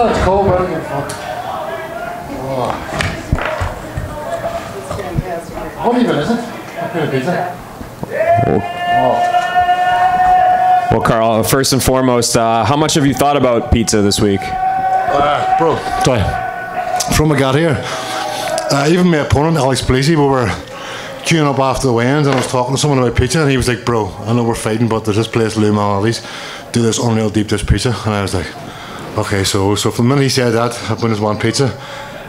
Oh, it's cold, bro. Oh. What even is it? What kind of pizza? Well, Karl, first and foremost, how much have you thought about pizza this week? Bro, sorry. From I got here, even my opponent, Alex Polizzi, we were queuing up after the weigh-ins and I was talking to someone about pizza and he was like, bro, I know we're fighting, but there's this place, Lou Malali's, do this unreal deep dish pizza. And I was like, okay, so from the minute he said that, I've been just one pizza.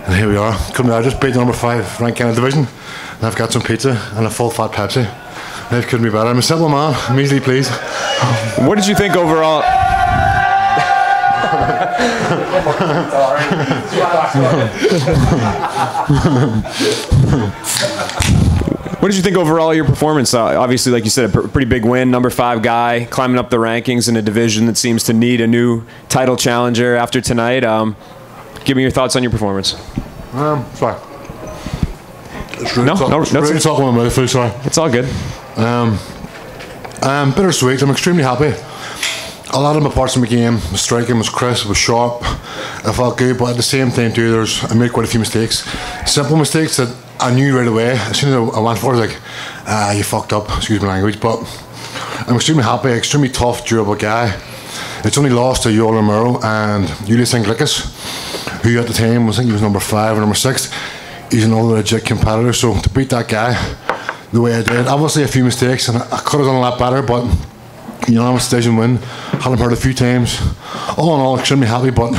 And here we are. I just beat the number 5 ranked in the division. And I've got some pizza and a full fat Pepsi. Life couldn't be better. I'm a simple man. I'm easily pleased. What did you think overall? What did you think overall of your performance? Obviously, like you said, a pretty big win, number 5 guy, climbing up the rankings in a division that seems to need a new title challenger after tonight. Give me your thoughts on your performance. Sorry. No, really talking about my food, sorry. It's all good. Bittersweet. I'm extremely happy. A lot of my parts of my game, the striking was crisp, was sharp, I felt good, but at the same time too, I made quite a few mistakes. Simple mistakes that I knew right away. As soon as I went for it, I was like, you fucked up, excuse my language, but I'm extremely happy, extremely tough, durable guy. It's only lost to Yoel Romero and Julius Anglicus, who at the time, I think he was number 5 or number 6. He's another legit competitor, so to beat that guy the way I did, obviously a few mistakes, and I could have done a lot better, but unanimous decision win. Had him hurt a few times. All in all, extremely happy, but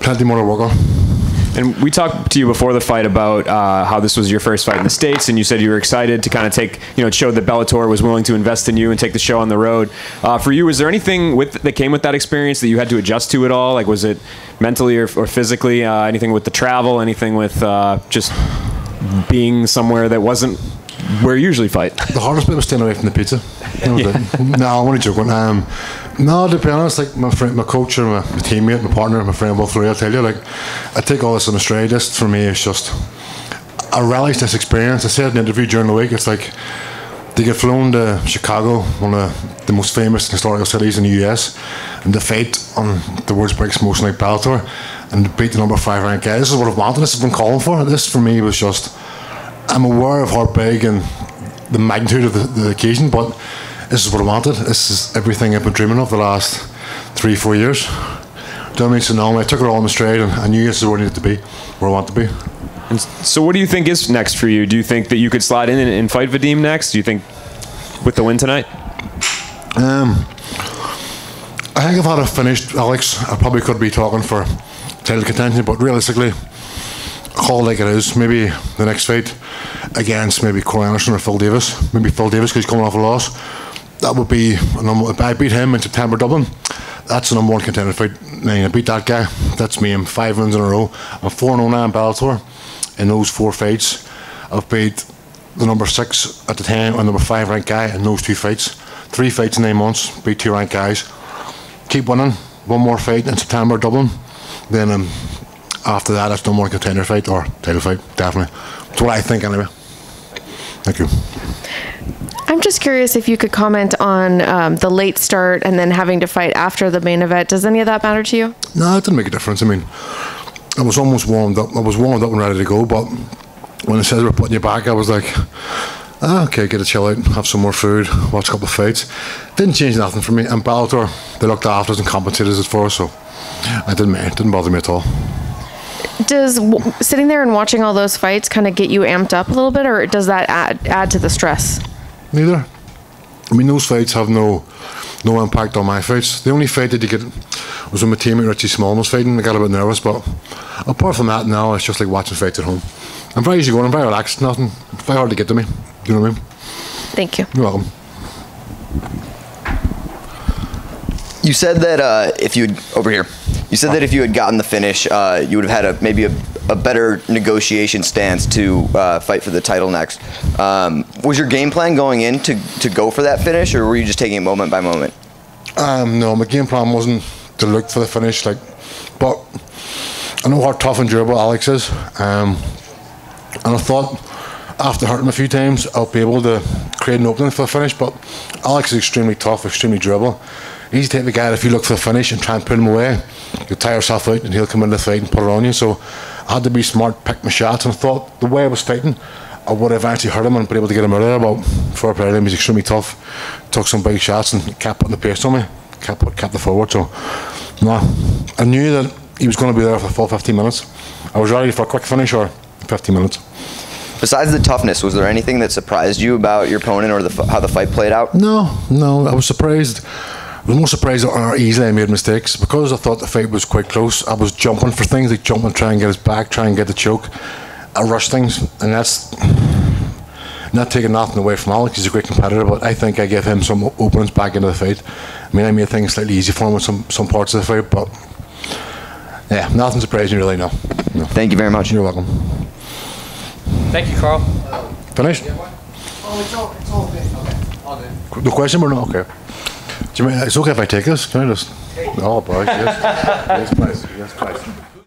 plenty more to work on. And we talked to you before the fight about how this was your first fight in the States, and you said you were excited to kind of take, it showed that Bellator was willing to invest in you and take the show on the road. For you, was there anything that came with that experience that you had to adjust to at all? Like, was it mentally or physically? Anything with the travel? Anything with just being somewhere that wasn't where you usually fight? The hardest bit was staying away from the pizza. No, I'm only joking. No, to be honest, like my friend, my coach, and my teammate, my partner, my friend, both three, I'll tell you, like, I take all this in Australia. This for me is just, I relish this experience. I said in an interview during the week, it's like they get flown to Chicago, one of the most famous historical cities in the US, and to fight on the world's biggest motion like Bellator, and to beat the number 5 ranked guy. This is what I've wanted. This has been calling for. This for me was just, I'm aware of how big and the magnitude of the occasion, but this is what I wanted. This is everything I've been dreaming of the last 3-4 years. Do you know what I mean? So now I took it all in the stride, and I knew this is where I needed to be, where I want to be. And so what do you think is next for you? Do you think that you could slide in and fight Vadim next? Do you think with the win tonight? I think if I had finished Alex, I probably could be talking for title contention, but realistically, call like it is, maybe the next fight against maybe Corey Anderson or Phil Davis, maybe Phil Davis because he's coming off a loss. That would be if I beat him in September Dublin, that's the #1 contender fight. I beat that guy, that's me. I'm 5 wins in a row. I'm 4-0 in Bellator. In those 4 fights, I've beat the number 6 at the time and number 5 ranked guy in those 2 fights. 3 fights in 9 months, beat 2 ranked guys. Keep winning. One more fight in September Dublin. Then after that, it's #1 contender fight or title fight, definitely. That's what I think anyway. Thank you. I'm just curious if you could comment on the late start and then having to fight after the main event. Does any of that matter to you? No, it didn't make a difference. I mean, I was almost warmed up. I was warmed up and ready to go, but when it says we're putting you back, I was like, okay, get a chill out, have some more food, watch a couple of fights. Didn't change nothing for me. And Bellator, they looked after us and compensated us for us, so it didn't bother me at all. Does sitting there and watching all those fights kind of get you amped up a little bit, or does that add to the stress? Neither. I mean, those fights have no impact on my fights. The only fight that you get was when my teammate Richie Smallman was fighting. I got a bit nervous, but apart from that, now it's just like watching fights at home. I'm very easy going. I'm very relaxed. Nothing. It's very hard to get to me. Do you know what I mean? Thank you. You're welcome. You said that if you that if you had gotten the finish, you would have had maybe a better negotiation stance to fight for the title next. Was your game plan going in to go for that finish, or were you just taking it moment by moment? No, my game plan wasn't to look for the finish, but I know how tough and durable Alex is, and I thought after hurting him a few times, I'll be able to create an opening for the finish. But Alex is extremely tough, extremely durable. He's the type of guy that if you look for the finish and try and put him away, you'll tire yourself out and he'll come into the fight and put it on you. So I had to be smart, pick my shots, and I thought the way I was fighting, I would have actually hurt him and been able to get him out of there. But fair play to him, he's extremely tough. Took some big shots and kept putting the pace on me, kept the forward. So no, I knew that he was going to be there for the full 15 minutes. I was ready for a quick finish or 15 minutes. Besides the toughness, was there anything that surprised you about your opponent or how the fight played out? No, I was surprised. I was more surprised at how easily I made mistakes. Because I thought the fight was quite close, I was jumping for things, like jumping, try and get his back, try and get the choke. I rushed things, and that's not taking nothing away from Alex. He's a great competitor, but I think I gave him some openings back into the fight. I mean, I made things slightly easy for him with some parts of the fight, but yeah, nothing surprising really, no. Thank you very much. You're welcome. Thank you, Karl. Finished? Oh, it's all good. Okay, all good. The question or no? Okay. Do you mean it's okay if I take this? Can I just? Oh, boy, yes. Yes, please. Yes, please.